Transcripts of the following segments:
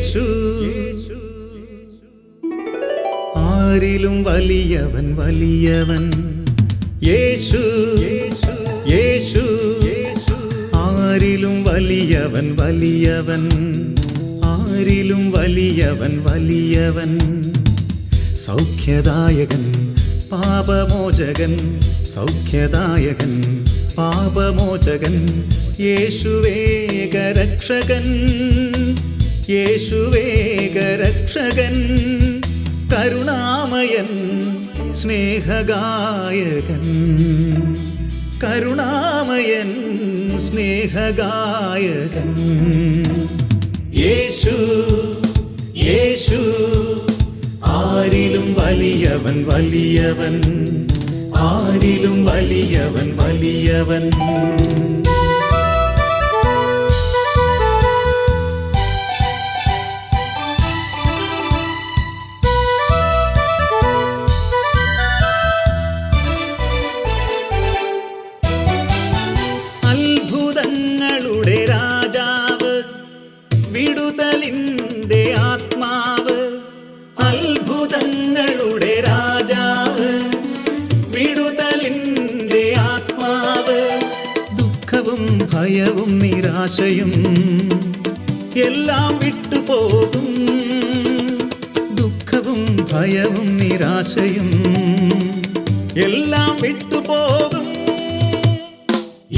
യേശു ആരിലും വലിയവൻ വലിയവൻ. യേശു യേശു ആരിലും വലിയവൻ വലിയവൻ. ആരിലും വലിയവൻ വലിയവൻ. സൗഖ്യദായകൻ പാപമോചകൻ. സൗഖ്യദായകൻ പാപമോചകൻ. യേശുവേകരക്ഷകൻ. യേശുവേകരക്ഷകൻ. കരുണാമയൻ സ്നേഹഗായകൻ. കരുണാമയൻ സ്നേഹഗായകൻ. യേശു യേശു ആരിലും വലിയവൻ വലിയവൻ. ആരിലും വലിയവൻ വലിയവൻ. അത്ഭുതങ്ങളുടെ രാജാവ്, വിടുതലിൻ്റെ ആത്മാവ്. അത്ഭുതങ്ങളുടെ രാജാവ്, വിടുതലിൻ്റെ ആത്മാവ്. ദുഃഖവും ഭയവും നിരാശയും എല്ലാം വിട്ടുപോകും. ദുഃഖവും ഭയവും നിരാശയും എല്ലാം വിട്ടുപോകും.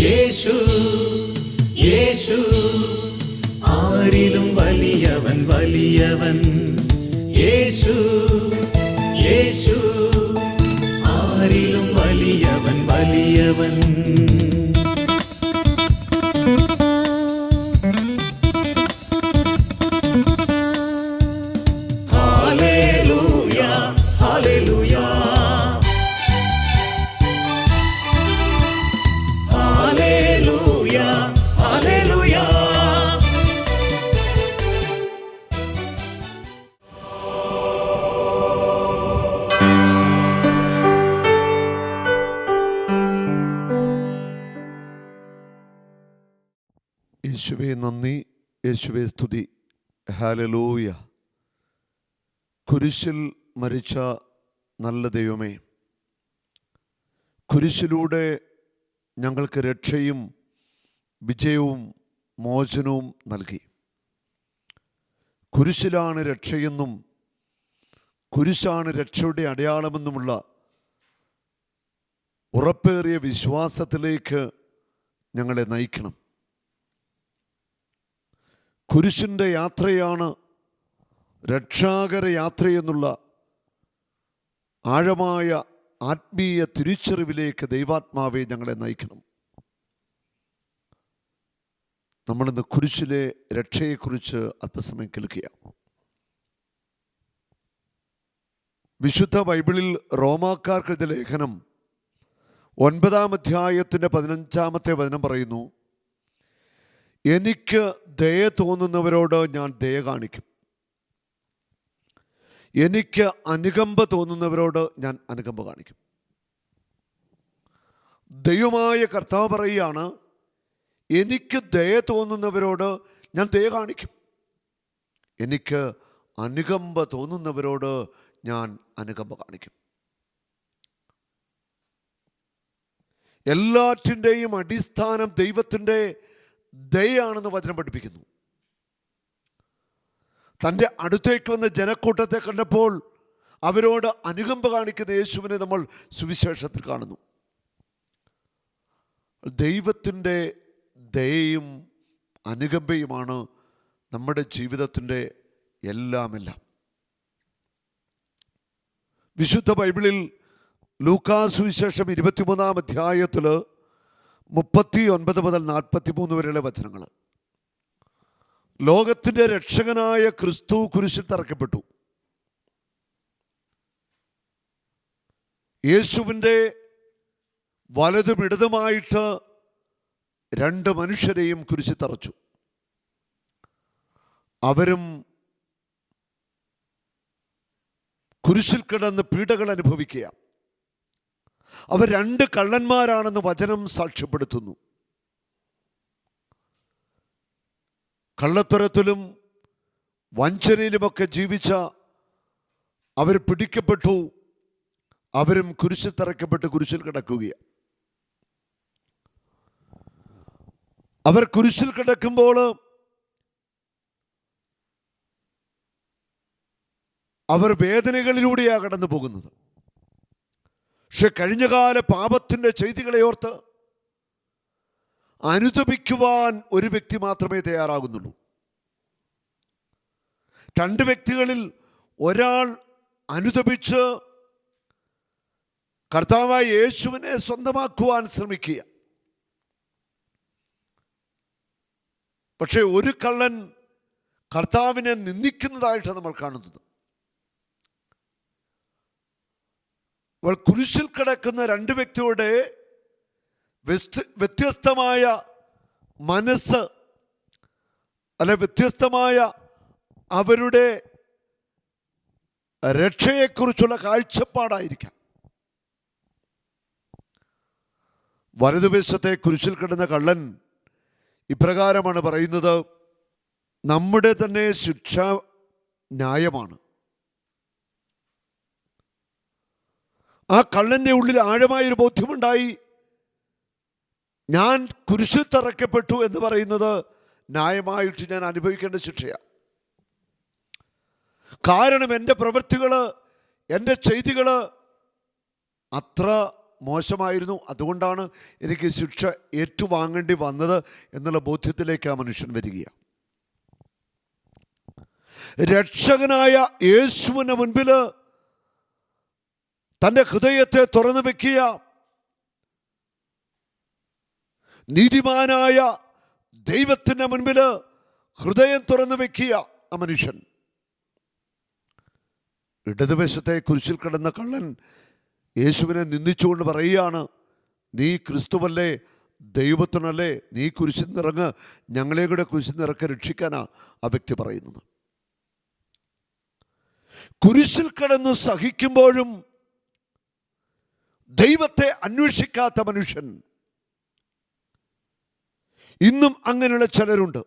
യേശു യേശു ആരിലും വലിയവൻ വലിയവൻ. യേശു യേശു ആരിലും വലിയവൻ വലിയവൻ. Hallelujah hallelujah hallelujah hallelujah. യേശുവേ നന്ദി, യേശുവേ സ്തുതി. ഹല്ലേലൂയ. കുരിശിൽ മരിച്ച നല്ല ദൈവമേ, കുരിശിലൂടെ ഞങ്ങൾക്ക് രക്ഷയും വിജയവും മോചനവും നൽകി. കുരിശിലാണ് രക്ഷയെന്നും കുരിശാണ് രക്ഷയുടെ അടയാളമെന്നുമുള്ള ഉറപ്പേറിയ വിശ്വാസത്തിലേക്ക് ഞങ്ങളെ നയിക്കണം. കുരിശിൻ്റെ യാത്രയാണ് രക്ഷാകര യാത്രയെന്നുള്ള ആഴമായ ആത്മീയ തിരിച്ചറിവിലേക്ക് ദൈവാത്മാവെ ഞങ്ങളെ നയിക്കണം. നമ്മളിന്ന് കുരിശിലെ രക്ഷയെക്കുറിച്ച് അല്പസമയം കേൾക്കുക. വിശുദ്ധ ബൈബിളിൽ റോമാക്കാർക്കെഴുതിയ ലേഖനം 9-ാം അധ്യായത്തിൻ്റെ 15-ാമത്തെ വചനം പറയുന്നു, എനിക്ക് ദയ തോന്നുന്നവരോട് ഞാൻ ദയ കാണിക്കും, എനിക്ക് അനുകമ്പ തോന്നുന്നവരോട് ഞാൻ അനുകമ്പ കാണിക്കും. ദൈവമായ കർത്താവ് പറയുകയാണ്, എനിക്ക് ദയ തോന്നുന്നവരോട് ഞാൻ ദയ കാണിക്കും, എനിക്ക് അനുകമ്പ തോന്നുന്നവരോട് ഞാൻ അനുകമ്പ കാണിക്കും. എല്ലാറ്റിൻ്റെയും അടിസ്ഥാനം ദൈവത്തിൻ്റെ ദയയാണെന്ന് വചനം പഠിപ്പിക്കുന്നു. തൻ്റെ അടുത്തേക്ക് വന്ന ജനക്കൂട്ടത്തെ കണ്ടപ്പോൾ അവരോട് അനുകമ്പ കാണിക്കുന്ന യേശുവിനെ നമ്മൾ സുവിശേഷത്തിൽ കാണുന്നു. ദൈവത്തിൻ്റെ ദയയും അനുകമ്പയുമാണ് നമ്മുടെ ജീവിതത്തിൻ്റെ എല്ലാം. വിശുദ്ധ ബൈബിളിൽ ലൂക്കാസ് സുവിശേഷം 23-ാം അധ്യായത്തിൽ 39 മുതൽ 43 വരെയുള്ള വചനങ്ങൾ. ലോകത്തിൻ്റെ രക്ഷകനായ ക്രിസ്തു കുരിശിൽ തറയ്ക്കപ്പെട്ടു. യേശുവിൻ്റെ വലതും ഇടതുമായിട്ട് 2 മനുഷ്യരെയും കുരിശിൽ തറച്ചു. അവരും കുരിശിൽ കിടന്ന് പീഡകൾ അനുഭവിക്കുക. അവർ 2 കള്ളന്മാരാണെന്ന് വചനം സാക്ഷ്യപ്പെടുത്തുന്നു. കള്ളത്തരത്തിലും വഞ്ചനയിലുമൊക്കെ ജീവിച്ച അവർ പിടിക്കപ്പെട്ടു. അവരും കുരിശിൽ തറയ്ക്കപ്പെട്ട് കുരിശിൽ കിടക്കുകയാണ്. അവർ കുരിശിൽ കിടക്കുമ്പോൾ അവർ വേദനകളിലൂടെയാണ് കടന്നു പോകുന്നത്. പക്ഷെ കഴിഞ്ഞകാല പാപത്തിൻ്റെ ചെയ്തികളെ ഓർത്ത് അനുതപിക്കുവാൻ ഒരു വ്യക്തി മാത്രമേ തയ്യാറാകുന്നുള്ളൂ. രണ്ട് വ്യക്തികളിൽ ഒരാൾ അനുതപിച്ച് കർത്താവായ യേശുവിനെ സ്വന്തമാക്കുവാൻ ശ്രമിക്കുക. പക്ഷെ ഒരു കള്ളൻ കർത്താവിനെ നിന്ദിക്കുന്നതായിട്ട് നമ്മൾ കാണുന്നത്. അവൾ കുരിശിൽ കിടക്കുന്ന രണ്ട് വ്യക്തിയുടെ വ്യത്യസ്തമായ മനസ്സ് അല്ലെ വ്യത്യസ്തമായ അവരുടെ രക്ഷയെക്കുറിച്ചുള്ള കാഴ്ചപ്പാടായിരിക്കാം. വലതുവശത്തെ കുരിശിൽ കിടന്ന കള്ളൻ ഇപ്രകാരമാണ് പറയുന്നത്: നമ്മുടെ തന്നെ ശിക്ഷ ന്യായമാണ്. ആ കള്ളൻ്റെ ഉള്ളിൽ ആഴമായൊരു ബോധ്യമുണ്ടായി. ഞാൻ കുരിശിൽ തറയ്ക്കപ്പെട്ടു എന്ന് പറയുന്നത് ന്യായമായിട്ട് ഞാൻ അനുഭവിക്കേണ്ട ശിക്ഷയാണ്. കാരണം എൻ്റെ പ്രവൃത്തികൾ, എൻ്റെ ചെയ്തികൾ അത്ര മോശമായിരുന്നു. അതുകൊണ്ടാണ് എനിക്ക് ശിക്ഷ ഏറ്റുവാങ്ങേണ്ടി വന്നത് എന്നുള്ള ബോധ്യത്തിലേക്ക് ആ മനുഷ്യൻ വരികയാണ്. രക്ഷകനായ യേശുവിന് മുൻപിൽ തൻ്റെ ഹൃദയത്തെ തുറന്നു വെക്കുക. നീതിമാനായ ദൈവത്തിൻ്റെ മുൻപിൽ ഹൃദയം തുറന്നു വെക്കുക ആ മനുഷ്യൻ. ഇടതുവശത്തെ കുരിശിൽ കിടന്ന കള്ളൻ യേശുവിനെ നിന്ദിച്ചുകൊണ്ട് പറയുകയാണ്: നീ ക്രിസ്തുവല്ലേ, ദൈവത്തിനല്ലേ, നീ കുരിശിൽ നിറങ്ങ്, ഞങ്ങളെ കൂടെ കുരിശിൽ നിറക്കെ രക്ഷിക്കാനാ ആ വ്യക്തി പറയുന്നത്. കുരിശിൽ കിടന്ന് സഹിക്കുമ്പോഴും ദൈവത്തെ അന്വേഷിക്കാത്ത മനുഷ്യൻ. ഇന്നും അങ്ങനെയുള്ള ചിലരുണ്ട്.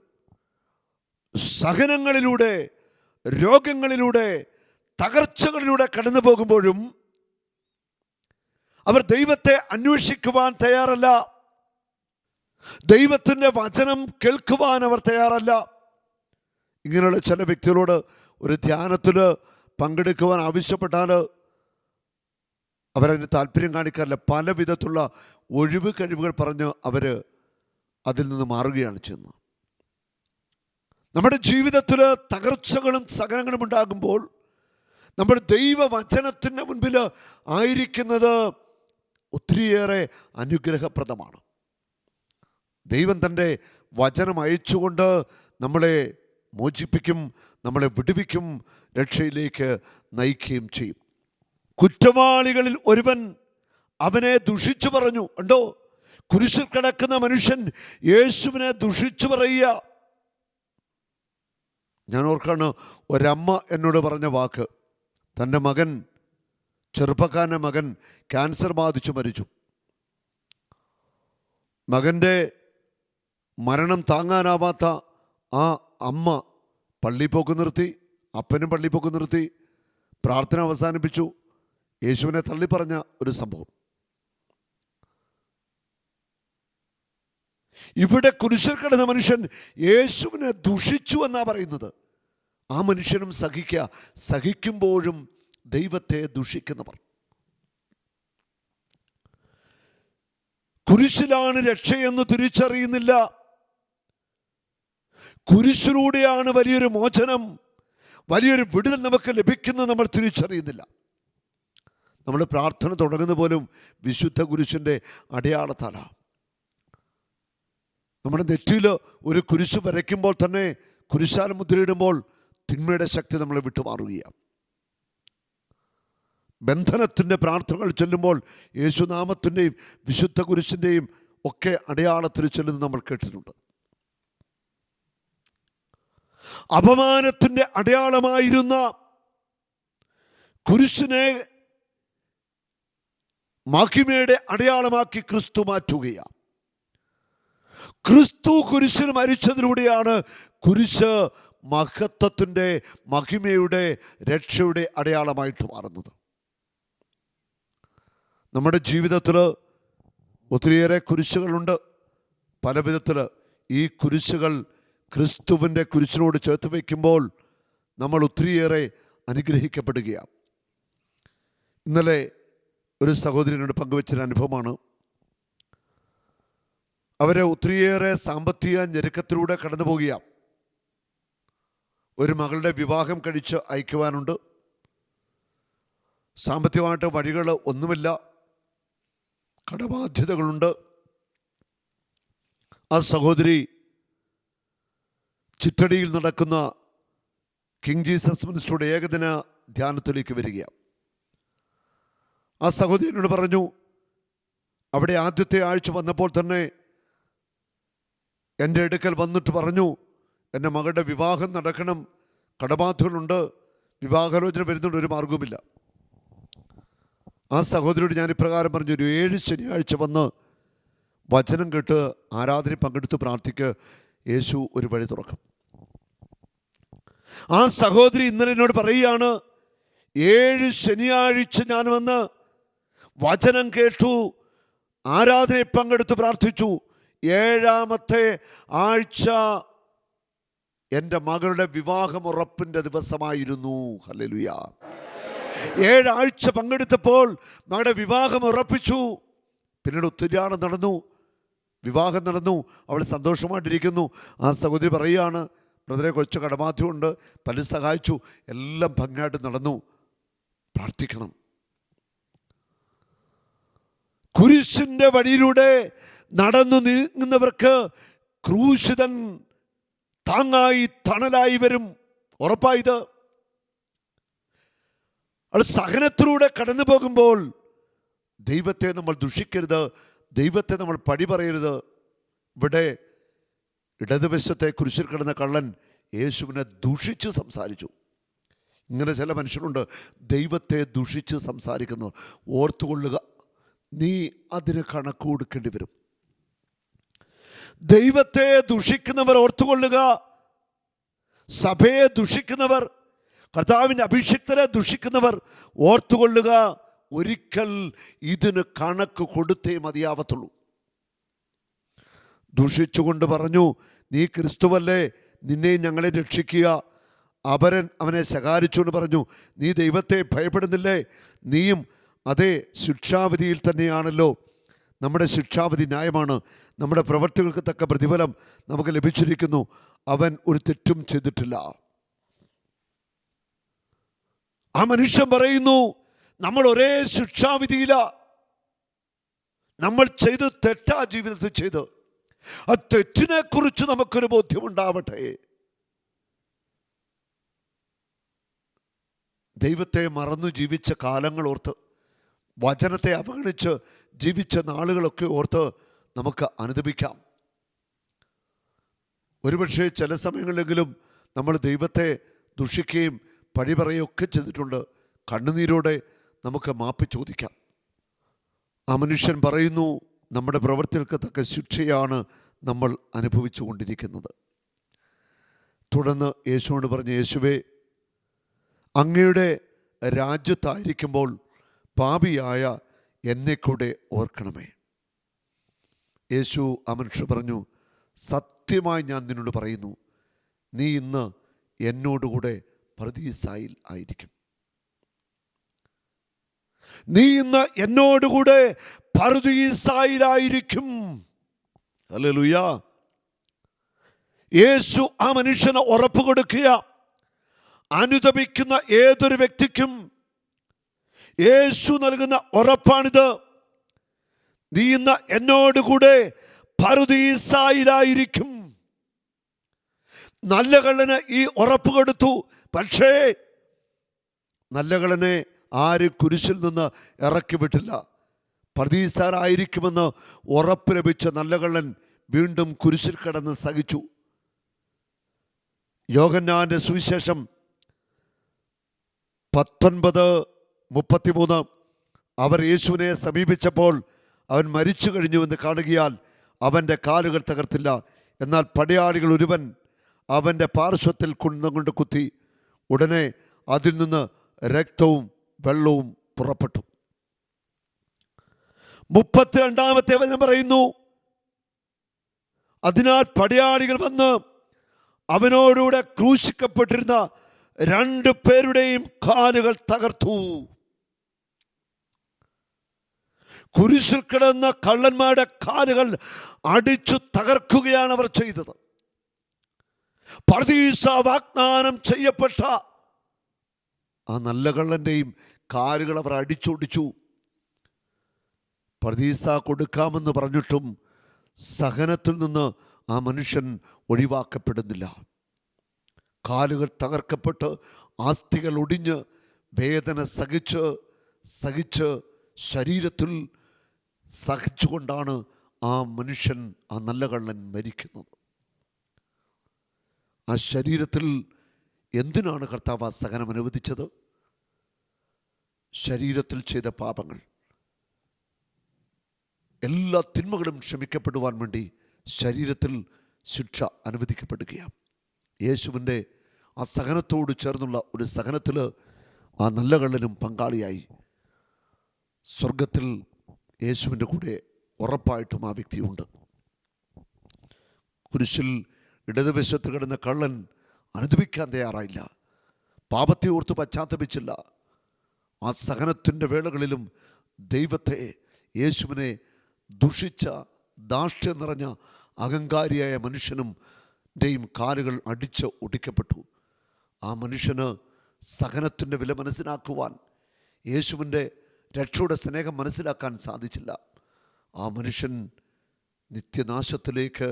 സഹനങ്ങളിലൂടെ, രോഗങ്ങളിലൂടെ, തകർച്ചകളിലൂടെ കടന്നു പോകുമ്പോഴും അവർ ദൈവത്തെ അന്വേഷിക്കുവാൻ തയ്യാറല്ല. ദൈവത്തിൻ്റെ വചനം കേൾക്കുവാൻ അവർ തയ്യാറല്ല. ഇങ്ങനെയുള്ള ചില വ്യക്തികളോട് ഒരു ധ്യാനത്തിൽ പങ്കെടുക്കുവാൻ ആവശ്യപ്പെട്ടാൽ അവരതിന് താല്പര്യം കാണിക്കാറില്ല. പല വിധത്തിലുള്ള ഒഴിവ് കഴിവുകൾ പറഞ്ഞ് അവർ അതിൽ നിന്ന് മാറുകയാണ് ചെയ്യുന്നത്. നമ്മുടെ ജീവിതത്തിൽ തകർച്ചകളും സഹനങ്ങളും ഉണ്ടാകുമ്പോൾ നമ്മൾ ദൈവവചനത്തിൻ്റെ മുൻപിൽ ആയിരിക്കുന്നത് ഒത്തിരിയേറെ അനുഗ്രഹപ്രദമാണ്. ദൈവം തൻ്റെ വചനം അയച്ചുകൊണ്ട് നമ്മളെ മോചിപ്പിക്കും, നമ്മളെ വിടുവിക്കും, രക്ഷയിലേക്ക് നയിക്കുകയും ചെയ്യും. കുറ്റവാളികളിൽ ഒരുവൻ അവനെ ദുഷിച്ചു പറഞ്ഞു. ഉണ്ടോ? കുരിശിൽ കിടക്കുന്ന മനുഷ്യൻ യേശുവിനെ ദുഷിച്ചു പറയുക. ഞാൻ ഓർക്കാണ് ഒരമ്മ എന്നോട് പറഞ്ഞ വാക്ക്. തൻ്റെ മകൻ, ചെറുപ്പക്കാരൻ്റെ മകൻ ക്യാൻസർ ബാധിച്ചു മരിച്ചു. മകൻ്റെ മരണം താങ്ങാനാവാത്ത ആ അമ്മ പള്ളിപ്പോക്ക് നിർത്തി, അപ്പനും പള്ളിപ്പോക്ക് നിർത്തി, പ്രാർത്ഥന അവസാനിപ്പിച്ചു, യേശുവിനെ തള്ളിപ്പറഞ്ഞ ഒരു സംഭവം. ഇവിടെ കുരിശിൽ കിടന്ന മനുഷ്യൻ യേശുവിനെ ദുഷിച്ചു എന്നാ പറയുന്നത്. ആ മനുഷ്യനും സഹിക്കുക. സഹിക്കുമ്പോഴും ദൈവത്തെ ദുഷിക്കുന്നവർ. കുരിശിലാണ് രക്ഷയെന്ന് തിരിച്ചറിയുന്നില്ല. കുരിശിലൂടെയാണ് വലിയൊരു മോചനം, വലിയൊരു വിടുതൽ നമുക്ക് ലഭിക്കുന്നത് നമ്മൾ തിരിച്ചറിയുന്നില്ല. നമ്മൾ പ്രാർത്ഥന തുടങ്ങുന്ന പോലും വിശുദ്ധ കുരിശിൻ്റെ അടയാളത്താലാണ്. നമ്മുടെ നെറ്റിയിൽ ഒരു കുരിശ് വരയ്ക്കുമ്പോൾ തന്നെ, കുരിശാൽ മുദ്രയിടുമ്പോൾ തിന്മയുടെ ശക്തി നമ്മളെ വിട്ടുമാറുകയാണ്. ബന്ധനത്തിൻ്റെ പ്രാർത്ഥനകൾ ചൊല്ലുമ്പോൾ യേശുനാമത്തിൻ്റെയും വിശുദ്ധ കുരിശിൻ്റെയും ഒക്കെ അടയാളത്തിൽ ചൊല്ലുന്നത് നമ്മൾ കേട്ടിട്ടുണ്ട്. അപമാനത്തിൻ്റെ അടയാളമായിരുന്ന കുരിശിനെ മഹിമയുടെ അടയാളമാക്കി ക്രിസ്തു മാറ്റുകയാണ്. ക്രിസ്തു കുരിശിൽ മരിച്ചതിലൂടെയാണ് കുരിശ് മഹത്വത്തിൻ്റെ, മഹിമയുടെ, രക്ഷയുടെ അടയാളമായിട്ട് മാറുന്നത്. നമ്മുടെ ജീവിതത്തിൽ ഒത്തിരിയേറെ കുരിശുകളുണ്ട്. പല വിധത്തിൽ ഈ കുരിശുകൾ ക്രിസ്തുവിൻ്റെ കുരിശിനോട് ചേർത്ത് വയ്ക്കുമ്പോൾ നമ്മൾ ഒത്തിരിയേറെ അനുഗ്രഹിക്കപ്പെടുകയാണ്. ഇന്നലെ ഒരു സഹോദരനോട് പങ്കുവച്ചൊരു അനുഭവമാണ്. അവരെ ഒത്തിരിയേറെ സാമ്പത്തിക ഞെരുക്കത്തിലൂടെ കടന്നു പോകുകയാണ്. ഒരു മകളുടെ വിവാഹം കഴിച്ച് അയക്കുവാനുണ്ട്. സാമ്പത്തികമായിട്ട് വഴികൾ ഒന്നുമില്ല, കടബാധ്യതകളുണ്ട്. ആ സഹോദരി ചിറ്റടിയിൽ നടക്കുന്ന കിങ് ജീസസ് മിനിസ്ട്രിയുടെ ഏകദിന ധ്യാനത്തിലേക്ക് വരികയാണ്. ആ സഹോദരനോട് പറഞ്ഞു, അവിടെ ആദ്യത്തെ ആഴ്ച വന്നപ്പോൾ തന്നെ എൻ്റെ അടുക്കൽ വന്നിട്ട് പറഞ്ഞു, എൻ്റെ മകളുടെ വിവാഹം നടക്കണം, കടബാധ്യതകളുണ്ട്, വിവാഹാലോചന വരുന്നുണ്ട്, ഒരു മാർഗവുമില്ല. ആ സഹോദരിയോട് ഞാൻ ഇപ്രകാരം പറഞ്ഞു, ഒരു 7 ശനിയാഴ്ച വന്ന് വചനം കേട്ട് ആരാധന പങ്കെടുത്ത് പ്രാർത്ഥിക്ക്, യേശു ഒരു വഴി തുറക്കും. ആ സഹോദരി ഇന്നലെ എന്നോട് പറയുകയാണ്, 7 ശനിയാഴ്ച ഞാൻ വന്ന് വചനം കേട്ടു, ആരാധനയിൽ പങ്കെടുത്ത് പ്രാർത്ഥിച്ചു. 7ാമത്തെ ആഴ്ച എൻ്റെ മകളുടെ വിവാഹം ഉറപ്പിൻ്റെ ദിവസമായിരുന്നു. ഹല്ലേലൂയ. 7 ആഴ്ച പങ്കെടുത്തപ്പോൾ മകളുടെ വിവാഹം ഉറപ്പിച്ചു. പിന്നീട് ഒത്തിരിയാണ് നടന്നു, വിവാഹം നടന്നു, അവൾ സന്തോഷമായിട്ടിരിക്കുന്നു. ആ സഹോദരി പറയുകയാണ്, ബ്രദറെ കുറച്ച് കടബാധ്യതയുണ്ട്, പലരും സഹായിച്ചു, എല്ലാം ഭംഗിയായിട്ട് നടന്നു, പ്രാർത്ഥിക്കണം. കുരിശിൻ്റെ വഴിയിലൂടെ നടന്നു നീങ്ങുന്നവർക്ക് ക്രൂശിതൻ താങ്ങായി തണലായി വരും, ഉറപ്പായത്. അത് സഹനത്തിലൂടെ കടന്നു പോകുമ്പോൾ ദൈവത്തെ നമ്മൾ ദുഷിക്കരുത്, ദൈവത്തെ നമ്മൾ പഴി പറയരുത്. ഇവിടെ ഇടതുവശത്തെ കുരിശിൽ കിടന്ന കള്ളൻ യേശുവിനെ ദുഷിച്ച് സംസാരിച്ചു. ഇങ്ങനെ ചില മനുഷ്യരുണ്ട്, ദൈവത്തെ ദുഷിച്ച് സംസാരിക്കുന്നവർ. ഓർത്തുകൊള്ളുക, നീ അതിന് കണക്ക് കൊടുക്കേണ്ടി വരും. ദൈവത്തെ ദുഷിക്കുന്നവർ ഓർത്തുകൊള്ളുക, സഭയെ ദുഷിക്കുന്നവർ, കർത്താവിൻ്റെ അഭിഷിക്തരെ ദുഷിക്കുന്നവർ ഓർത്തുകൊള്ളുക, ഒരിക്കൽ ഇതിന് കണക്ക് കൊടുത്തേ മതിയാവത്തുള്ളൂ. ദുഷിച്ചുകൊണ്ട് പറഞ്ഞു, നീ ക്രിസ്തുവല്ലേ, നിന്നെ ഞങ്ങളെ രക്ഷിക്കുക. അവനെ ശകാരിച്ചുകൊണ്ട് പറഞ്ഞു, നീ ദൈവത്തെ ഭയപ്പെടുന്നില്ലേ? നീയും അതേ ശിക്ഷാവിധിയിൽ തന്നെയാണല്ലോ. നമ്മുടെ ശിക്ഷാവിധി ന്യായമാണ്, നമ്മുടെ പ്രവൃത്തികൾക്ക് തക്ക പ്രതിഫലം നമുക്ക് ലഭിച്ചിരിക്കുന്നു. അവൻ ഒരു തെറ്റും ചെയ്തിട്ടില്ല. ആ മനുഷ്യൻ പറയുന്നു, നമ്മൾ ഒരേ ശിക്ഷാവിധിയില, നമ്മൾ ചെയ്ത് തെറ്റാ ജീവിതത്തിൽ ചെയ്ത്. ആ തെറ്റിനെ കുറിച്ച് നമുക്കൊരു ബോധ്യമുണ്ടാവട്ടെ. ദൈവത്തെ മറന്നു ജീവിച്ച കാലങ്ങൾ ഓർത്ത്, വചനത്തെ അവഗണിച്ച് ജീവിച്ച നാളുകളൊക്കെ ഓർത്ത് നമുക്ക് അനുദപിക്കാം. ഒരുപക്ഷെ ചില സമയങ്ങളിലെങ്കിലും നമ്മൾ ദൈവത്തെ ദുഷിക്കുകയും പഴി പറയുകയൊക്കെ ചെയ്തിട്ടുണ്ട്. കണ്ണുനീരോടെ നമുക്ക് മാപ്പ് ചോദിക്കാം. ആ മനുഷ്യൻ പറയുന്നു, നമ്മുടെ പ്രവൃത്തികൾക്ക് തക്ക ശിക്ഷയാണ് നമ്മൾ അനുഭവിച്ചു കൊണ്ടിരിക്കുന്നത്. തുടർന്ന് യേശുവോട് പറഞ്ഞു, യേശുവേ, അങ്ങയുടെ രാജ്യത്തായിരിക്കുമ്പോൾ പാപിയായ എന്നെ കൂടെ ഓർക്കണമേ. യേശു ആ മനുഷ്യൻ പറഞ്ഞു, സത്യമായി ഞാൻ നിന്നോട് പറയുന്നു, നീ ഇന്ന് എന്നോടുകൂടെ പർദീസായിൽ ആയിരിക്കും. നീ ഇന്ന് എന്നോടുകൂടെ പർദീസായിലായിരിക്കും. ഹല്ലേലൂയ. യേശു ആ മനുഷ്യന് ഉറപ്പ് കൊടുക്കുക. അനുതപിക്കുന്ന ഏതൊരു വ്യക്തിക്കും യേശു നൽകുന്ന ഉറപ്പാണിത്. നീ ഇന്ന് എന്നോടുകൂടെ പർദീസായിലായിരിക്കും. നല്ല കള്ളന് ഈ ഉറപ്പ് കൊടുത്തു. പക്ഷേ നല്ല കള്ളനെ ആര് കുരിശിൽ നിന്ന് ഇറക്കി വിട്ടില്ല. പർദീസായിലായിരിക്കുമെന്ന് ഉറപ്പ് ലഭിച്ച നല്ല കള്ളൻ വീണ്ടും കുരിശിൽ കിടന്ന് സഹിച്ചു. യോഹന്നാന്റെ സുവിശേഷം 19:33 അവർ യേശുവിനെ സമീപിച്ചപ്പോൾ അവൻ മരിച്ചു കഴിഞ്ഞുവെന്ന് കാണുകയാൽ അവൻ്റെ കാലുകൾ തകർത്തില്ല. എന്നാൽ പടയാളികൾ ഒരുവൻ അവൻ്റെ പാർശ്വത്തിൽ കുന്തം കൊണ്ട് കുത്തി. ഉടനെ അതിൽ നിന്ന് രക്തവും വെള്ളവും പുറപ്പെട്ടു. 32-ാമത്തെ വചനം പറയുന്നു, അതിനാൽ പടയാളികൾ വന്ന് അവനോടുകൂടെ ക്രൂശിക്കപ്പെട്ടിരുന്ന 2 പേരുടെയും കാലുകൾ തകർത്തു. കുരിശിൽ കിടന്ന കള്ളന്മാരുടെ കാലുകൾ അടിച്ചു തകർക്കുകയാണ് അവർ ചെയ്തത്. പർദീസ വാഗ്ദാനം ചെയ്യപ്പെട്ട ആ നല്ല കള്ളന്റെയും കാലുകൾ അവർ അടിച്ചൊടിച്ചു. പർദീസ കൊടുക്കാമെന്ന് പറഞ്ഞിട്ടും സഹനത്തിൽ നിന്ന് ആ മനുഷ്യൻ ഒഴിവാക്കപ്പെടുന്നില്ല. കാലുകൾ തകർക്കപ്പെട്ട് ആസ്ഥികൾ ഒടിഞ്ഞ് വേദന സഹിച്ച് ശരീരത്തിൽ സഹിച്ചുകൊണ്ടാണ് ആ മനുഷ്യൻ, ആ നല്ല കള്ളൻ മരിക്കുന്നത്. ആ ശരീരത്തിൽ എന്തിനാണ് കർത്താവ് ആ സഹനം അനുവദിച്ചത്? ശരീരത്തിൽ ചെയ്ത പാപങ്ങൾ, എല്ലാ തിന്മകളും ക്ഷമിക്കപ്പെടുവാൻ വേണ്ടി ശരീരത്തിൽ ശിക്ഷ അനുവദിക്കപ്പെടുകയാണ്. യേശുവിൻ്റെ ആ സഹനത്തോട് ചേർന്നുള്ള ഒരു സഹനത്തിൽ ആ നല്ല കള്ളനും പങ്കാളിയായി. സ്വർഗത്തിൽ യേശുവിൻ്റെ കൂടെ ഉറപ്പായിട്ടും ആ വ്യക്തിയുണ്ട്. കുരിശിൽ ഇടതുവശത്ത് കിടന്ന കള്ളൻ അനുദപിക്കാൻ തയ്യാറായില്ല, പാപത്തെ ഓർത്ത് പശ്ചാത്തപിച്ചില്ല. ആ സഹനത്തിൻ്റെ വേളകളിലും ദൈവത്തെ, യേശുവിനെ ദുഷിച്ച ധാർഷ്ട്യം നിറഞ്ഞ അഹങ്കാരിയായ മനുഷ്യനും കാലുകൾ അടിച്ച് ഒടിക്കപ്പെട്ടു. ആ മനുഷ്യന് സഹനത്തിൻ്റെ വില മനസ്സിലാക്കുവാൻ, യേശുവിൻ്റെ രക്ഷയുടെ സ്നേഹം മനസ്സിലാക്കാൻ സാധിച്ചില്ല. ആ മനുഷ്യൻ നിത്യനാശത്തിലേക്ക്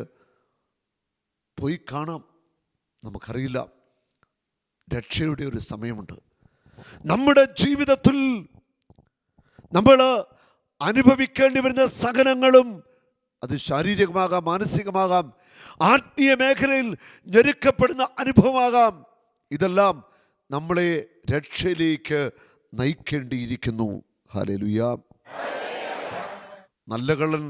പോയി കാണാം. നമുക്കറിയില്ല. രക്ഷയുടെ ഒരു സമയമുണ്ട്. നമ്മുടെ ജീവിതത്തിൽ നമ്മൾ അനുഭവിക്കേണ്ടി വരുന്ന സഹനങ്ങളും, അത് ശാരീരികമാകാം, മാനസികമാകാം, ആത്മീയ മേഖലയിൽ ഞെരുക്കപ്പെടുന്ന അനുഭവമാകാം, ഇതെല്ലാം നമ്മളെ രക്ഷയിലേക്ക് നയിക്കേണ്ടിയിരിക്കുന്നു. ഹല്ലേലൂയ. നല്ല കള്ളൻ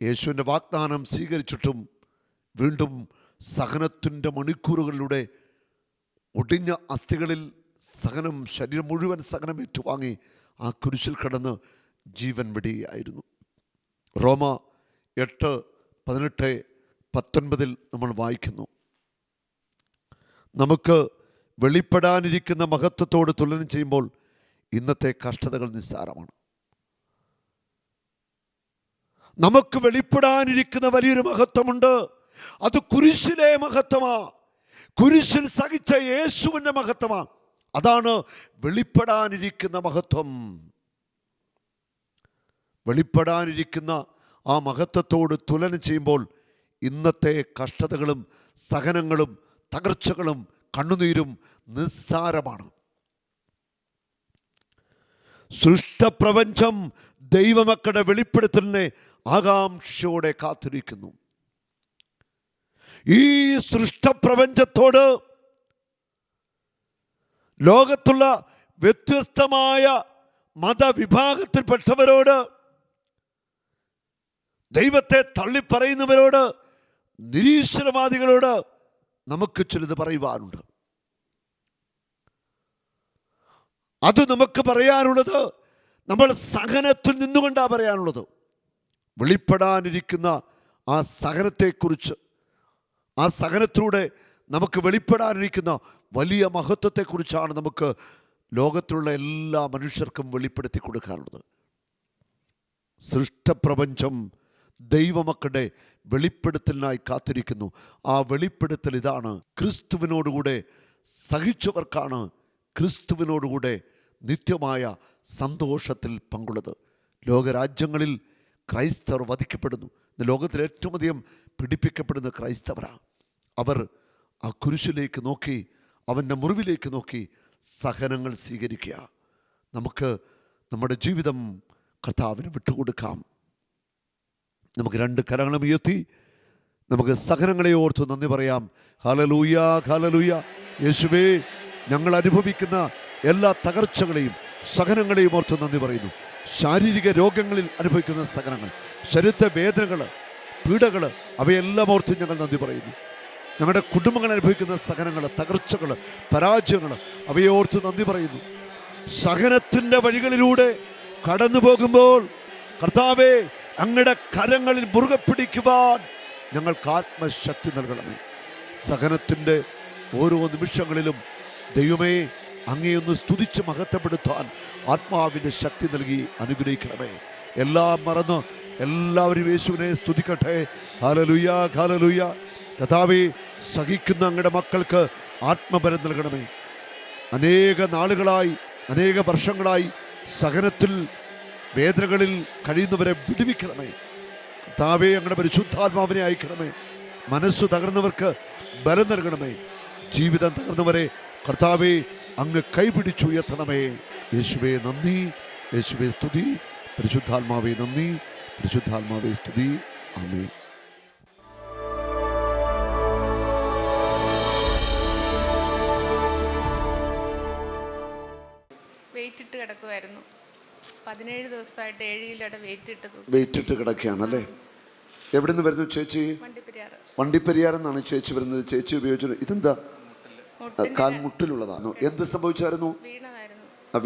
യേശുവിൻ്റെ വാഗ്ദാനം സ്വീകരിച്ചിട്ടും വീണ്ടും സഹനത്തിൻ്റെ മണിക്കൂറുകളിലൂടെ ഒടിഞ്ഞ അസ്ഥികളിൽ സഹനം, ശരീരം മുഴുവൻ സഹനം ഏറ്റുവാങ്ങി ആ കുരിശിൽ കിടന്ന് ജീവൻ വെടിയായിരുന്നു. റോമ 8:18-19 നമ്മൾ വായിക്കുന്നു, നമുക്ക് വെളിപ്പെടാനിരിക്കുന്ന മഹത്വത്തോട് തുലനം ചെയ്യുമ്പോൾ ഇന്നത്തെ കഷ്ടതകൾ നിസ്സാരമാണ്. നമുക്ക് വെളിപ്പെടാനിരിക്കുന്ന വലിയൊരു മഹത്വമുണ്ട്. അത് കുരിശിലെ മഹത്വമാ, കുരിശിൽ സഹിച്ച യേശുവിൻ്റെ മഹത്വമാ. അതാണ് വെളിപ്പെടാനിരിക്കുന്ന മഹത്വം. വെളിപ്പെടാനിരിക്കുന്ന ആ മഹത്വത്തോട് തുലനം ചെയ്യുമ്പോൾ ഇന്നത്തെ കഷ്ടതകളും സഹനങ്ങളും തകർച്ചകളും കണ്ണുനീരും നിസ്സാരമാണ്. സൃഷ്ടപ്രപഞ്ചം ദൈവമക്കളുടെ വെളിപ്പെടുത്തലിനെ ആകാംക്ഷയോടെ കാത്തിരിക്കുന്നു. ഈ സൃഷ്ടപ്രപഞ്ചത്തോട്, ലോകത്തുള്ള വ്യത്യസ്തമായ മതവിഭാഗത്തിൽപ്പെട്ടവരോട്, ദൈവത്തെ തള്ളിപ്പറയുന്നവരോട്, നിരീശ്വരവാദികളോട് നമുക്ക് ചിലത് പറയുവാനുണ്ട്. അത് നമുക്ക് പറയാനുള്ളത് നമ്മൾ സഹനത്തിൽ നിന്നുകൊണ്ടാണ് പറയാനുള്ളത്. വെളിപ്പെടാനിരിക്കുന്ന ആ സഹനത്തെക്കുറിച്ച്, ആ സഹനത്തിലൂടെ നമുക്ക് വെളിപ്പെടാനിരിക്കുന്ന വലിയ മഹത്വത്തെക്കുറിച്ചാണ് നമുക്ക് ലോകത്തിലുള്ള എല്ലാ മനുഷ്യർക്കും വെളിപ്പെടുത്തി കൊടുക്കാനുള്ളത്. സൃഷ്ടപ്രപഞ്ചം ദൈവമക്കളുടെ വെളിപ്പെടുത്തലിനായി കാത്തിരിക്കുന്നു. ആ വെളിപ്പെടുത്തൽ ഇതാണ്: ക്രിസ്തുവിനോടുകൂടെ സഹിച്ചവർക്കാണ് ക്രിസ്തുവിനോടുകൂടെ നിത്യമായ സന്തോഷത്തിൽ പങ്കുള്ളത്. ലോകരാജ്യങ്ങളിൽ ക്രൈസ്തവർ വധിക്കപ്പെടുന്നു. ലോകത്തിൽ ഏറ്റവും അധികം പീഡിപ്പിക്കപ്പെടുന്ന ക്രൈസ്തവരാണ്. അവർ ആ കുരിശിലേക്ക് നോക്കി, അവൻ്റെ മുറിവിലേക്ക് നോക്കി സഹനങ്ങൾ സ്വീകരിക്കുക. നമുക്ക് നമ്മുടെ ജീവിതം കർത്താവിന് വിട്ടുകൊടുക്കാം. നമുക്ക് 2 കരങ്ങളും ഉയർത്തി നമുക്ക് സഹനങ്ങളെ ഓർത്ത് നന്ദി പറയാം. Hallelujah, hallelujah. യേശുവേ, ഞങ്ങൾ അനുഭവിക്കുന്ന എല്ലാ തകർച്ചകളെയും സഹനങ്ങളെയും ഓർത്ത് നന്ദി പറയുന്നു. ശാരീരിക രോഗങ്ങളിൽ അനുഭവിക്കുന്ന സഹനങ്ങൾ, ശരീരത്തെ വേദനകൾ, പീഡകൾ, അവയെല്ലാം ഓർത്ത് ഞങ്ങൾ നന്ദി പറയുന്നു. ഞങ്ങളുടെ കുടുംബങ്ങൾ അനുഭവിക്കുന്ന സഹനങ്ങൾ, തകർച്ചകൾ, പരാജയങ്ങൾ, അവയോർത്ത് നന്ദി പറയുന്നു. സഹനത്തിൻ്റെ വഴികളിലൂടെ കടന്നു പോകുമ്പോൾ കർത്താവേ, അങ്ങയുടെ കരങ്ങളിൽ മുറുകെ പിടിക്കുവാൻ ഞങ്ങൾക്ക് ആത്മശക്തി നൽകണമേ. സഹനത്തിൻ്റെ ഓരോ നിമിഷങ്ങളിലും ദൈവമേ, അങ്ങയൊന്ന് സ്തുതിച്ച് മഹത്വപ്പെടുത്താൻ ആത്മാവിൻ്റെ ശക്തി നൽകി അനുഗ്രഹിക്കണമേ. എല്ലാം മറന്ന് എല്ലാവരും യേശുവിനെ സ്തുതിക്കട്ടെ. Hallelujah, hallelujah. കർത്താവേ, സഹിക്കുന്ന അങ്ങയുടെ മക്കൾക്ക് ആത്മബലം നൽകണമേ. അനേക നാളുകളായി, അനേക വർഷങ്ങളായി സഹനത്തിൽ, വേദനകളിൽ കഴിയുന്നവരെ വിടുവിക്കണമേ. കർത്താവേ, അങ്ങയുടെ പരിശുദ്ധാത്മാവിനെ അയക്കണമേ. മനസ്സ് തകർന്നവർക്ക് ബലം നൽകണമേ. ജീവിതം തകർന്നവരെ കർത്താവേ, അങ്ങ് കൈപിടിച്ചുയർത്തണമേ. യേശുവേ നന്ദി, യേശുവേ സ്തുതി. പരിശുദ്ധാത്മാവേ നന്ദി, പരിശുദ്ധാത്മാവേ സ്തുതി. ആമേൻ. വെയിറ്റ് ഇട്ട് കിടക്കുമായിരുന്നു. 17 ദിവസമായിട്ട് 7 കിലോയുടെ വെയിറ്റ് ഇട്ട് കിടക്കുകയാണല്ലേ? എവിടെ നിന്ന് വരുന്നു ചേച്ചി? വണ്ടിപ്പെരിയാർ എന്നാണ് ചേച്ചി വരുന്നത്. ചേച്ചി ഉപയോഗിച്ചു. ഇതെന്താ? കാൽമുട്ടിലുള്ളതാണോ? എന്ത് സംഭവിച്ചായിരുന്നു?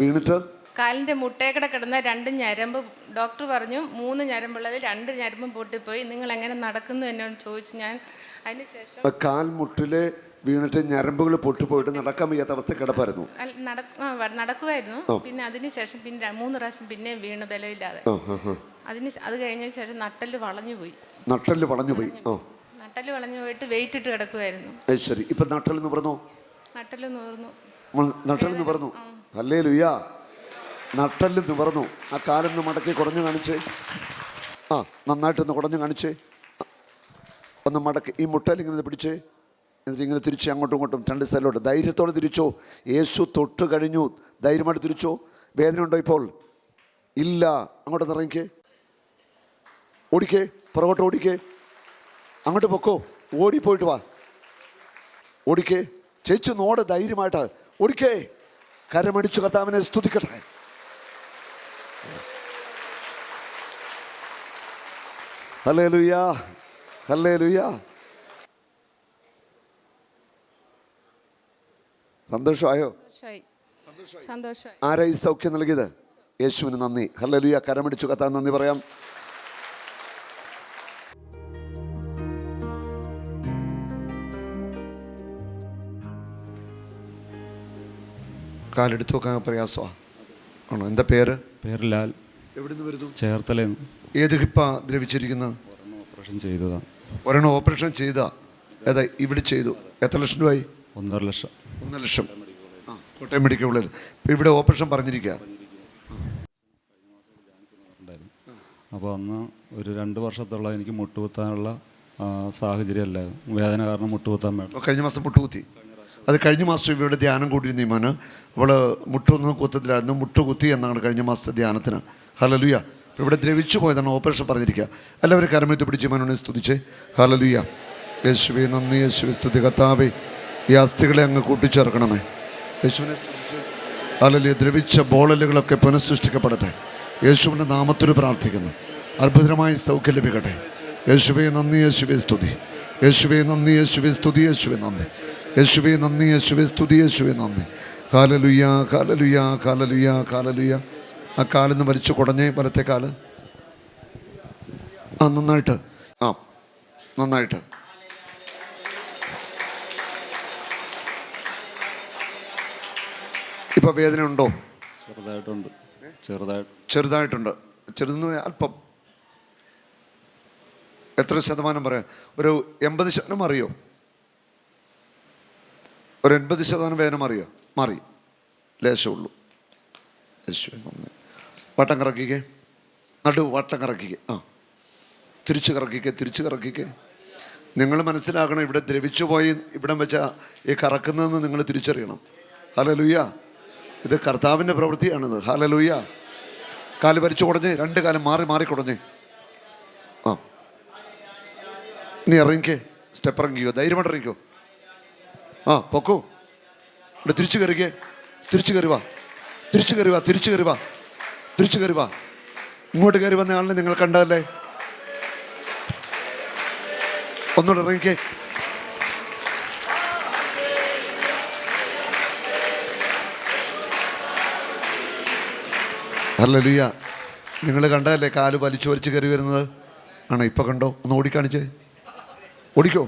വീണിട്ട് കാലിന്റെ മുട്ടേക്കട കിടന്ന 2 ഞരമ്പ്, ഡോക്ടർ പറഞ്ഞു 3 ഞരമ്പുള്ളത് 2 ഞരമ്പും പൊട്ടിപ്പോയി. നിങ്ങൾ എങ്ങനെ നടക്കുന്നു എന്നോട് ചോദിച്ചു. ഞാൻ അതിനുശേഷം കാൽമുട്ടിലെ വീണിട്ട് ഞരമ്പുകൾ പൊട്ടിപ്പോയിട്ട് നടക്കാൻ വയ്യാത്ത അവസ്ഥ കിടപ്പായിരുന്നു. നടക്കുമായിരുന്നു. പിന്നെ അതിനുശേഷം പിന്നെ 3 പ്രാവശ്യം പിന്നെ വീണ് ബലമില്ലാതെ. അത് കഴിഞ്ഞ ശേഷം നട്ടല് വളഞ്ഞു പോയി. നട്ടല് വളഞ്ഞു പോയിട്ട് വെയിറ്റ് ഇട്ട് കിടക്കുമായിരുന്നു. ശരി, ഇപ്പൊ നട്ടല് നിവർന്നു. നട്ടല് നിവർന്നു. ഹല്ലേലൂയ. നട്ടല് നിവർന്നു. ആ കാലൊന്ന് മടക്കി കുടഞ്ഞു കാണിച്ചേ. നന്നായിട്ടൊന്ന് കുടഞ്ഞു കാണിച്ചേ. ഒന്ന് മടക്കി ഈ മുട്ടലിങ്ങനെ പിടിച്ചേ. എന്നിട്ട് ഇങ്ങനെ തിരിച്ച് അങ്ങോട്ടും ഇങ്ങോട്ടും 2 സൈഡിലോട്ട് ധൈര്യത്തോടെ തിരിച്ചോ. യേശു തൊട്ട് കഴിഞ്ഞു. ധൈര്യമായിട്ട് തിരിച്ചോ. വേദന ഉണ്ടോ ഇപ്പോൾ? ഇല്ല. അങ്ങോട്ട് ഇറങ്ങിക്കേ. ഓടിക്കേ, പുറകോട്ട് ഓടിക്കേ. അങ്ങോട്ട് പൊക്കോ. ഓടിപ്പോയിട്ട് വാ. ഓടിക്കേ. ചേച്ചി നോട് ധൈര്യമായിട്ട് ഓടിക്കേ. കരമടിച്ചു കർത്താവിനെ സ്തുതിക്കട്ടെ. Hallelujah, hallelujah. സന്തോഷമായോ? സന്തോഷമായി. ആരാ ഈ സൗഖ്യം നൽകിയത്? യേശുവിന് നന്ദി. ഹല്ലേലൂയ. കരമടിച്ചു കർത്താൻ നന്ദി പറയാം. കാലെടുത്ത് വെക്കാൻ പ്രയാസമാണോ? എന്താ പേര്? ലാൽ. എവിടെ നിന്ന് വരുന്നു? ചേർത്തലേന്ന്. ഏത് ഹിപ്പാ ദ്രവിച്ചിരിക്കുന്ന? ഓപ്പറേഷൻ ചെയ്തതാണ്. ഒരെണ്ണം ഓപ്പറേഷൻ ചെയ്താ? ഏതാ ഇവിടെ ചെയ്തു? എത്ര ലക്ഷം രൂപയായി? 1.5 ലക്ഷം. 1 ലക്ഷം. കോട്ടയം മെഡിക്കൽ കോളേജിൽ. ഇപ്പം ഇവിടെ ഓപ്പറേഷൻ പറഞ്ഞിരിക്കുക. അപ്പോൾ അന്ന് ഒരു 2 വർഷത്തോളം എനിക്ക് മുട്ടുകുത്താനുള്ള സാഹചര്യം അല്ലായിരുന്നു. വേദന കാരണം മുട്ടുകുത്താൻ വേണം. കഴിഞ്ഞ മാസം മുട്ടുകുത്തി. അത് കഴിഞ്ഞ മാസം ഇവിടെ ധ്യാനം കൂടിയിരുന്ന ഇമാന് അവൾ മുട്ടൊന്നും കുത്തത്തിലായിരുന്നു. മുട്ടുകുത്തി എന്നാണ് കഴിഞ്ഞ മാസത്തെ ധ്യാനത്തിന്. ഹല്ലേലൂയ. ഇവിടെ ദ്രവിച്ചു പോയതാണ്. ഓപ്പറേഷൻ പറഞ്ഞിരിക്കുക. എല്ലാവരും കരമെത്തി പിടിച്ച് ഇമാനോനെ സ്തുതിച്ച്. ഹല്ലേലൂയ. യേശുവേ നന്ദി, യേശുവേ സ്തുതി. കർത്താവേ, ഈ അസ്ഥികളെ അങ്ങ് കൂട്ടിച്ചേർക്കണമേ. യേശുവിനെ സ്തുതിച്ച്. ഹല്ലേലൂയ. ദ്രവിച്ച ബോളലുകളൊക്കെ പുനഃസൃഷ്ടിക്കപ്പെടട്ടെ. യേശുവിൻ്റെ നാമത്തിൽ പ്രാർത്ഥിക്കുന്നു. അത്ഭുതമായി സൗഖ്യം ലഭിക്കട്ടെ. യേശുവേ നന്ദി, യേശുവേ സ്തുതി. യേശുവേ നന്ദി, യേശുവേ സ്തുതി. യേശുവേ നന്ദി, യേശുവേ നന്ദി, യേശുവേ സ്തുതി. യേശുവേ നന്ദി. Hallelujah, hallelujah, hallelujah, hallelujah. ആ കാലിന്ന് വലിച്ചു കുടഞ്ഞേ. വലത്തെ കാല്. നന്നായിട്ട്. നന്നായിട്ട്. ഇപ്പൊ വേദന ഉണ്ടോ? ചെറുതായിട്ടുണ്ട്. ചെറുതായിട്ടുണ്ട്. ചെറുതെന്ന് അല്പം. എത്ര ശതമാനം പറയാം? ഒരു 80% അറിയോ? ഒരു 80% വേദന മാറിയോ? മാറി. ലേശമുള്ളൂ. യേശുവേ നന്ദി. വട്ടം കറക്കിക്കേ. വട്ടം കറക്കിക്കേ. തിരിച്ച് കറക്കിക്കേ. തിരിച്ച് കറക്കിക്കേ. നിങ്ങൾ മനസ്സിലാക്കണം, ഇവിടെ ദ്രവിച്ചു പോയി ഇവിടം വെച്ച ഈ കറക്കുന്നതെന്ന് നിങ്ങൾ തിരിച്ചറിയണം. ഹല്ലേലൂയ. ഇത് കർത്താവിൻ്റെ പ്രവൃത്തിയാണിത്. ഹല്ലേലൂയ. കാല് വരിച്ചു കുടഞ്ഞേ. 2 കാലം മാറി മാറി കുടഞ്ഞേ. ഇനി ഇറങ്ങിക്കേ. സ്റ്റെപ്പ് ഇറങ്ങിക്കോ. ധൈര്യമായിട്ട് ഇറങ്ങിക്കോ. പൊക്കോ. ഇവിടെ തിരിച്ചു കയറിക്കേ. തിരിച്ചു കയറി വാ. തിരിച്ചു കയറി വാ. തിരിച്ചു കയറി വാ. തിരിച്ചു കയറി വാ. ഇങ്ങോട്ട് കയറി വന്ന ആളിനെ നിങ്ങൾ കണ്ടതല്ലേ? ഒന്നുകൂടെ ഇറങ്ങിക്കേ. ഹല്ലേലൂയ. നിങ്ങൾ കണ്ടതല്ലേ കാല് വലിച്ചു വലിച്ച് കയറി വരുന്നത്? ആണോ? ഇപ്പം കണ്ടോ? ഒന്ന് ഓടിക്കാണിച്ചേ. ഓടിക്കോ.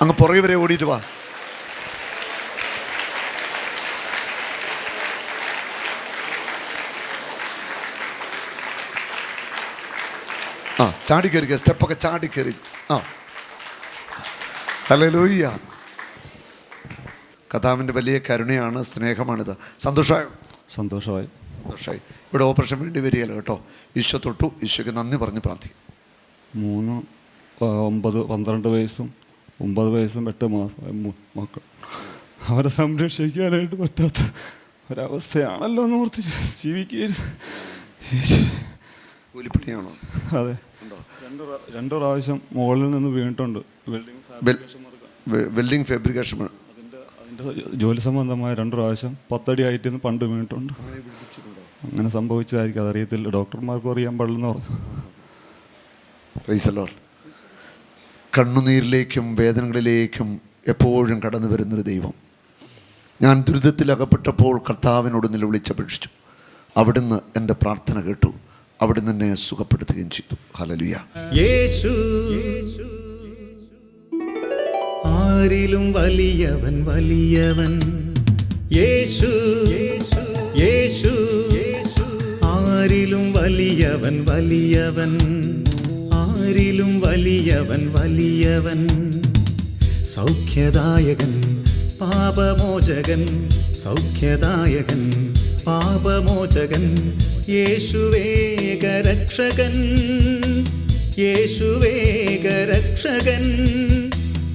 അങ്ങ് പുറകെ വരെ ഓടിയിട്ട് വാ. ചാടിക്കയറിക്കുക, സ്റ്റെപ്പൊക്കെ ചാടിക്കയറി. ഹല്ലേലൂയ. കർത്താവിൻ്റെ വലിയ കരുണയാണ്, സ്നേഹമാണിത്. സന്തോഷമായി. ഇവിടെ ഓപ്പറേഷൻ വേണ്ടി വരികയല്ലോ കേട്ടോ. ഈശോ തൊട്ടു. ഈശോയ്ക്ക് നന്ദി പറഞ്ഞ് പ്രാർത്ഥിക്കും. 3, 9, 12 വയസ്സും 9 വയസ്സും 8 മാസം മക്കൾ. അവരെ സംരക്ഷിക്കാനായിട്ട് പറ്റാത്ത ഒരവസ്ഥയാണല്ലോ എന്ന് ഓർത്ത് ജീവിക്കരുത്. കൂലിപ്പണിയാണോ? അതെ, 2 പ്രാവശ്യം മുകളിൽ നിന്ന് വീണിട്ടുണ്ട്. വെൽഡിങ് ഫാബ്രിക്കേഷൻ അതിൻ്റെ ജോലി സംബന്ധമായ 2 പ്രാവശ്യം 10 അടി ഹൈറ്റിൽ നിന്ന് പണ്ട് വീണിട്ടുണ്ട്. അങ്ങനെ സംഭവിച്ചതായിരിക്കും, അതറിയത്തില്ല. ഡോക്ടർമാർക്കും അറിയാൻ പാടില്ലെന്ന് പറഞ്ഞു. കണ്ണുനീരിലേക്കും വേദനകളിലേക്കും എപ്പോഴും കടന്നു വരുന്നൊരു ദൈവം. ഞാൻ ദുരിതത്തിൽ അകപ്പെട്ടപ്പോൾ കർത്താവിനോട് നിലവിളിച്ചപേക്ഷിച്ചു. അവിടുന്ന് എൻ്റെ പ്രാർത്ഥന കേട്ടു. അവിടുന്ന് എന്നെ സുഖപ്പെടുത്തുകയും ചെയ്തു. ഹല്ലേലൂയ. യേശു ആരിലും വലിയവൻ, വലിയവൻ. യേശു യേശു ആരിലും വലിയവൻ, വലിയവൻ. ആരിലും വലിയവൻ, വലിയവൻ. സൗഖ്യദായകൻ, പാപമോചകൻ. സൗഖ്യദായകൻ, പാപമോചകൻ. യേശുവേകരക്ഷകൻ, യേശുവേകരക്ഷകൻ.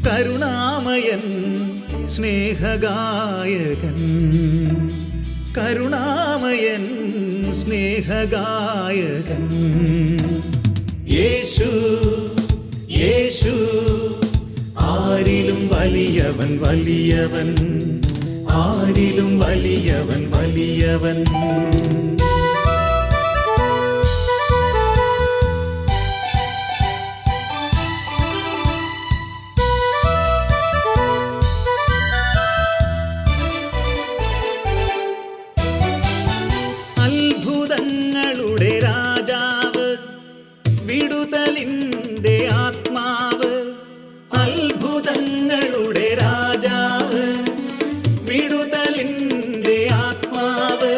കരുണാമയൻ, സ്നേഹഗായകൻ. കരുണാമയൻ, സ്നേഹഗായകൻ. യേശു യേശു ആരിലും വലിയവൻ, വലിയവൻ. ആരിലും വലിയവൻ, വലിയവൻ. അത്ഭുതങ്ങളുടെ രാജാവ്, വിടുതലിൻ്റെ ആത്മാവ്. അത്ഭുതങ്ങളുടെ രാജാവ്, വിടുതലിൻ്റെ ആത്മാവ്.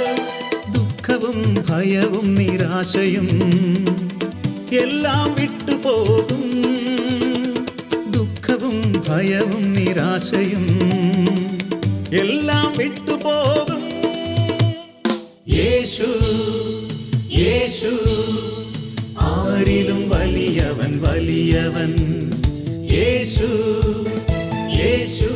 ദുഃഖവും ഭയവും നിരാശയും എല്ലാം വിട്ടുപോകും. ദുഃഖവും ഭയവും നിരാശയും എല്ലാം വിട്ടുപോകും. യേശു യേശു ആരിലും വലിയവൻ, വലിയവൻ. യേശു യേശു